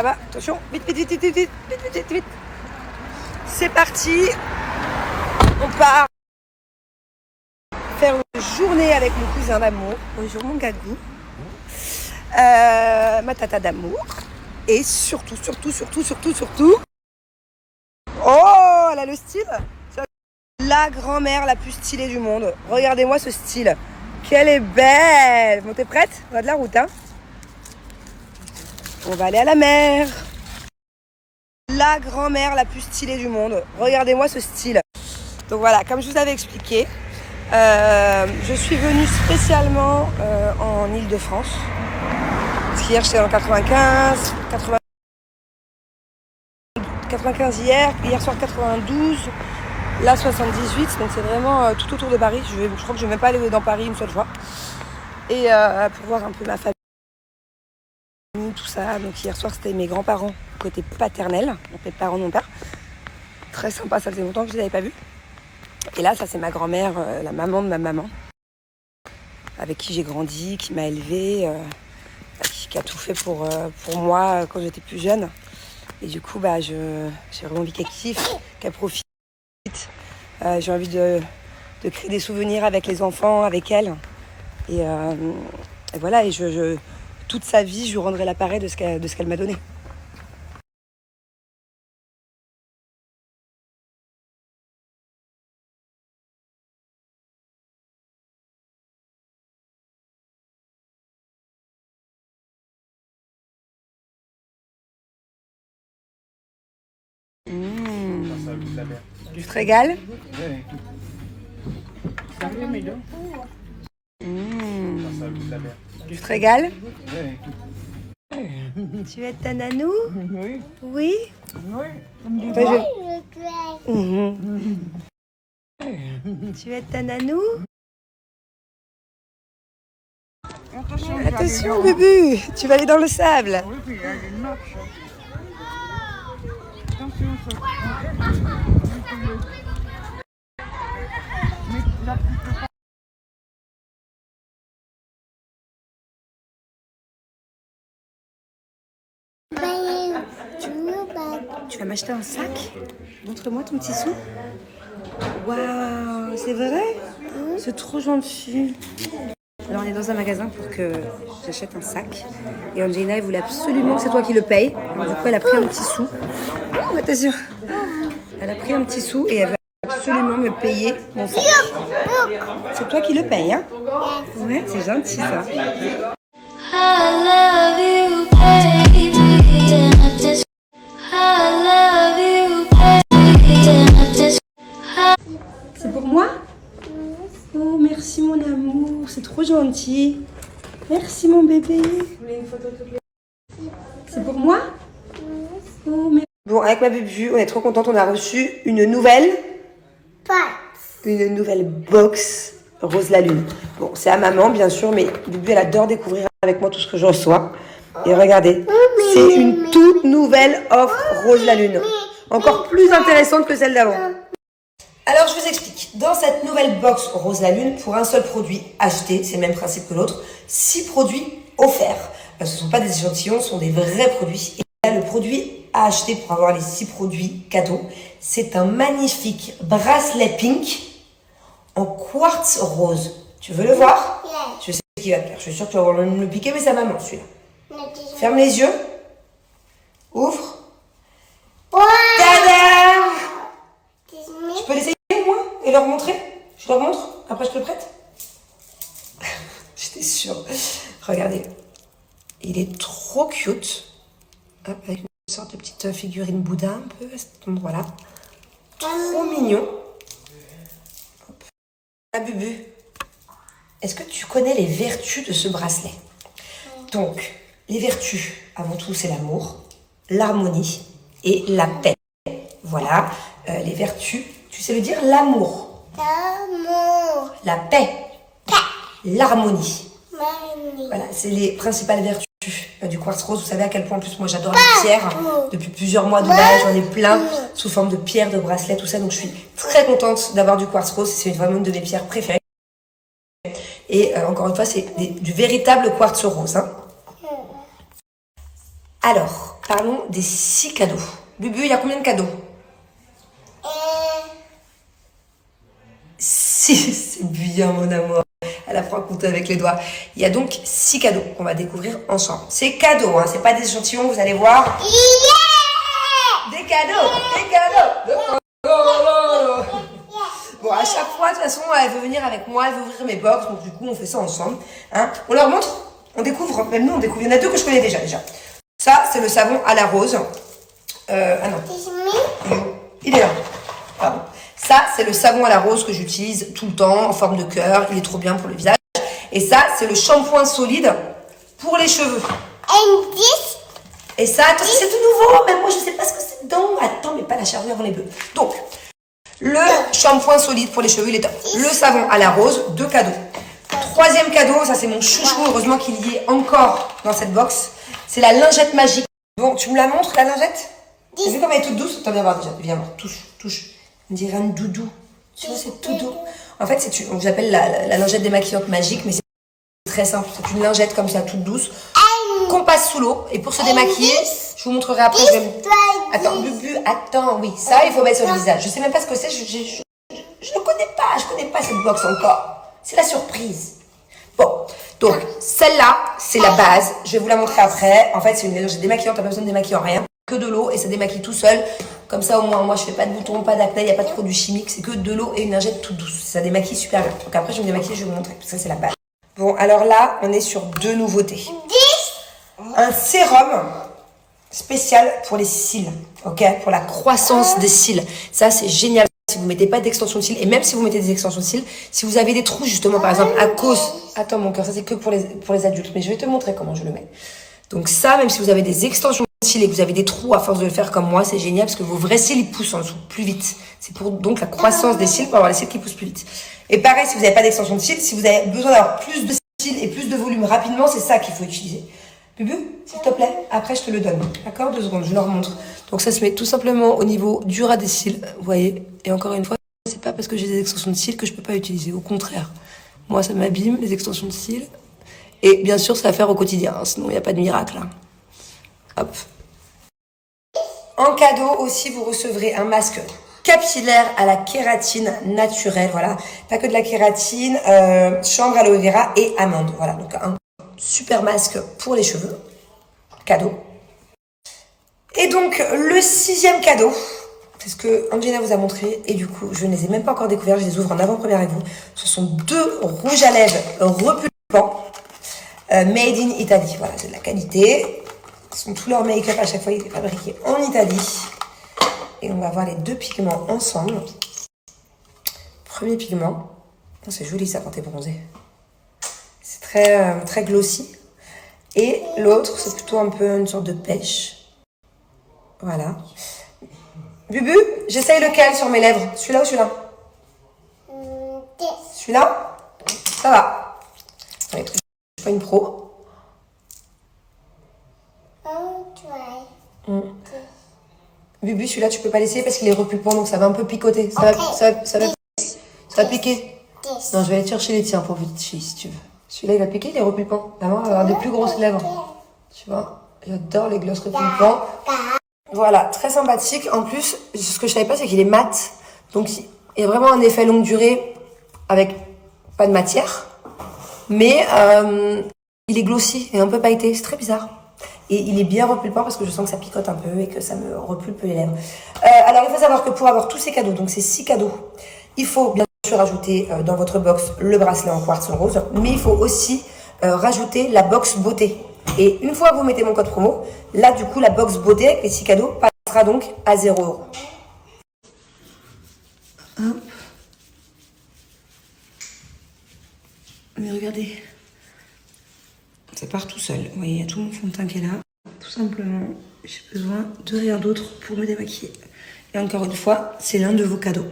Ça va, attention, vite, vite, vite, vite, vite, vite, vite, vite, vite. C'est parti. On part faire une journée avec mon cousin d'amour. Bonjour mon gagou. Ma tata d'amour. Et surtout. Oh, elle a le style. La grand-mère la plus stylée du monde. Regardez-moi ce style. Qu'elle est belle. Bon, t'es prête? On a de la route, hein? On va aller à la mer. La grand-mère la plus stylée du monde. Regardez-moi ce style. Donc voilà, comme je vous avais expliqué, je suis venue spécialement en Île-de-France. Parce qu'hier j'étais en 95 hier soir 92, là 78, donc c'est vraiment tout autour de Paris. Je crois que je ne vais même pas aller dans Paris une seule fois. Et pour voir un peu ma famille, tout ça. Donc hier soir c'était mes grands-parents, côté paternel, donc les parents de mon père. Très sympa, ça faisait longtemps que je ne les avais pas vus. Et là, ça c'est ma grand-mère, la maman de ma maman, avec qui j'ai grandi, qui m'a élevée, qui a tout fait pour moi quand j'étais plus jeune. Et du coup, j'ai vraiment envie qu'elle kiffe, qu'elle profite. J'ai envie de créer des souvenirs avec les enfants, avec elle. Et voilà, et toute sa vie, je lui rendrai l'appareil de ce qu'elle m'a donné. Tu te régales? Tu te régales? Tu es ta nanou? Oui. Oui? Tu es ta nanou? Attention bébé, tu vas aller dans le sable. Oui, puis il y a une marche. Attention, Tu vas m'acheter un sac? Montre-moi ton petit sou. Waouh, c'est vrai? C'est trop gentil. Alors on est dans un magasin pour que j'achète un sac. Et Angelina, elle voulait absolument que c'est toi qui le paye. Alors, du coup, elle a pris un petit sou. Oh, attention. Elle a pris un petit sou et elle va absolument me payer mon sac. C'est toi qui le paye, hein? Ouais, c'est gentil ça. C'est pour moi? Oh, merci mon amour, c'est trop gentil. Merci mon bébé. C'est pour moi? Oh, merci. Bon, avec ma Bubu, on est trop contente, on a reçu une nouvelle box Rose la Lune. Bon, c'est à maman bien sûr, mais Bubu elle adore découvrir avec moi tout ce que je reçois. Et regardez, c'est une toute nouvelle offre Rose la Lune. Encore plus intéressante que celle d'avant. Alors je vous explique, dans cette nouvelle box Rose la Lune, pour un seul produit acheté, c'est le même principe que l'autre, 6 produits offerts. Ce ne sont pas des échantillons, ce sont des vrais produits. Et là, le produit à acheter pour avoir les 6 produits cadeaux, c'est un magnifique bracelet pink en quartz rose. Tu veux le voir? Je sais ce qui va te plaire, je suis sûre que tu vas vouloir me le piquer, mais c'est à maman celui-là. Ferme les yeux, ouvre. Tada! Je peux l'essayer moi et leur montrer? Je leur montre? Après je te le prête? J'étais sûre. Regardez. Il est trop cute. Hop, avec une sorte de petite figurine Bouddha un peu à cet endroit-là. Trop mignon. Hop. Ah Bubu, est-ce que tu connais les vertus de ce bracelet? Donc, les vertus, avant tout, c'est l'amour, l'harmonie et la paix. Voilà, les vertus. Tu sais le dire? L'amour. L'amour. La paix. L'harmonie. Voilà, c'est les principales vertus du quartz rose. Vous savez à quel point, en plus, moi, j'adore les pierres. Depuis plusieurs mois de base, j'en ai plein sous forme de pierres, de bracelets, tout ça. Donc, je suis très contente d'avoir du quartz rose. C'est vraiment une de mes pierres préférées. Et encore une fois, c'est du véritable quartz rose. Hein. Alors, parlons des 6 cadeaux. Bubu, il y a combien de cadeaux? 6, c'est bien mon amour. Elle apprend à compter avec les doigts. Il y a donc 6 cadeaux qu'on va découvrir ensemble. C'est cadeaux, hein, c'est pas des échantillons, vous allez voir. Des cadeaux, des cadeaux. Bon, à chaque fois, de toute façon, elle veut venir avec moi, elle veut ouvrir mes box, donc du coup, on fait ça ensemble. Hein. On leur montre, on découvre, même nous, on découvre. Il y en a 2 que je connais déjà. Ça, c'est le savon à la rose. Ah non. Il est là. Pardon. Ça, c'est le savon à la rose que j'utilise tout le temps, en forme de cœur. Il est trop bien pour le visage. Et ça, c'est le shampoing solide pour les cheveux. Et ça, attends, c'est tout nouveau. Même moi, je sais pas ce que c'est dedans. Attends, mais pas la charrue avant les bœufs. Donc, le shampoing solide pour les cheveux, il est top. Le savon à la rose, 2 cadeaux. 3e cadeau, ça c'est mon chouchou, heureusement qu'il y est encore dans cette box. C'est la lingette magique. Bon, tu me la montres, la lingette? T'as vu comme elle est toute douce? Attends, viens voir déjà. Viens voir, touche. On dirait un doudou. Tu vois, c'est tout doux. En fait, j'appelle la lingette démaquillante magique, mais c'est très simple. C'est une lingette comme ça, toute douce, qu'on passe sous l'eau. Et pour se démaquiller, je vous montrerai après. Attends, Bubu, attends, oui, ça, il faut mettre sur le visage. Je sais même pas ce que c'est, je ne connais pas cette box encore. C'est la surprise. Bon, donc, celle-là, c'est la base. Je vais vous la montrer après. En fait, c'est une lingette démaquillante, t'as pas besoin de démaquiller en rien. Que de l'eau et ça démaquille tout seul. Comme ça, au moins, moi, je fais pas de boutons, pas d'acné, il n'y a pas de produits chimiques. C'est que de l'eau et une lingette toute douce. Ça démaquille super bien. Donc après, je vais me démaquiller, je vais vous montrer. Parce que ça, c'est la base. Bon, alors là, on est sur 2 nouveautés. Un sérum spécial pour les cils, ok, pour la croissance des cils. Ça, c'est génial. Si vous mettez pas d'extension de cils, et même si vous mettez des extensions de cils, si vous avez des trous, justement, par exemple, à cause... Attends, mon cœur, ça, c'est que pour les adultes. Mais je vais te montrer comment je le mets. Donc ça, même si vous avez des extensions de cils et que vous avez des trous à force de le faire comme moi, c'est génial parce que vos vrais cils, ils poussent en dessous plus vite. C'est pour donc la croissance des cils, pour avoir les cils qui poussent plus vite. Et pareil, si vous n'avez pas d'extension de cils, si vous avez besoin d'avoir plus de cils et plus de volume rapidement, c'est ça qu'il faut utiliser. Bubu, s'il te plaît, après je te le donne. D'accord, 2 secondes, je leur montre. Donc ça se met tout simplement au niveau du ras des cils, vous voyez. Et encore une fois, c'est pas parce que j'ai des extensions de cils que je peux pas utiliser. Au contraire, moi ça m'abîme les extensions de cils. Et bien sûr, c'est à faire au quotidien, hein, sinon il n'y a pas de miracle. Hein. Hop. En cadeau aussi, vous recevrez un masque capillaire à la kératine naturelle. Voilà, pas que de la kératine, chanvre, aloe vera et amande. Voilà, donc un super masque pour les cheveux. Cadeau. Et donc, le 6e cadeau, c'est ce que Angelina vous a montré. Et du coup, je ne les ai même pas encore découverts. Je les ouvre en avant-première avec vous. Ce sont 2 rouges à lèvres repulpants. Made in Italy. Voilà, c'est de la qualité. Tout leur make-up à chaque fois, il est fabriqué en Italie. Et on va voir les 2 pigments ensemble. Premier pigment. Oh, c'est joli ça quand t'es bronzé. C'est très glossy. Et l'autre, c'est plutôt un peu une sorte de pêche. Voilà. Bubu, j'essaye lequel sur mes lèvres? Celui-là ou celui-là? Celui-là? Ça va. Ouais, je suis pas une pro. Bubu, celui-là, tu peux pas laisser parce qu'il est repulpant, donc ça va un peu picoter. Ça va piquer. Non, je vais aller te chercher les tiens pour petite fille, si tu veux. Celui-là, il va piquer, il est repulpant. Maman va avoir des plus grosses lèvres. Tu vois, j'adore les glosses repulpants. Voilà, très sympathique. En plus, ce que je savais pas, c'est qu'il est mat. Donc, il y a vraiment un effet longue durée avec pas de matière. Mais il est glossy et un peu pailleté. C'est très bizarre. Et il est bien repulpant parce que je sens que ça picote un peu et que ça me repulpe les lèvres. Alors, il faut savoir que pour avoir tous ces cadeaux, donc ces 6 cadeaux, il faut bien sûr rajouter dans votre box le bracelet en quartz rose. Mais il faut aussi rajouter la box beauté. Et une fois que vous mettez mon code promo, là, du coup, la box beauté avec les 6 cadeaux passera donc à 0 €. Hop. Mais regardez. Ça part tout seul. Vous voyez, il y a tout mon fond de teint qui est là. Tout simplement, j'ai besoin de rien d'autre pour me démaquiller. Et encore une fois, c'est l'un de vos cadeaux.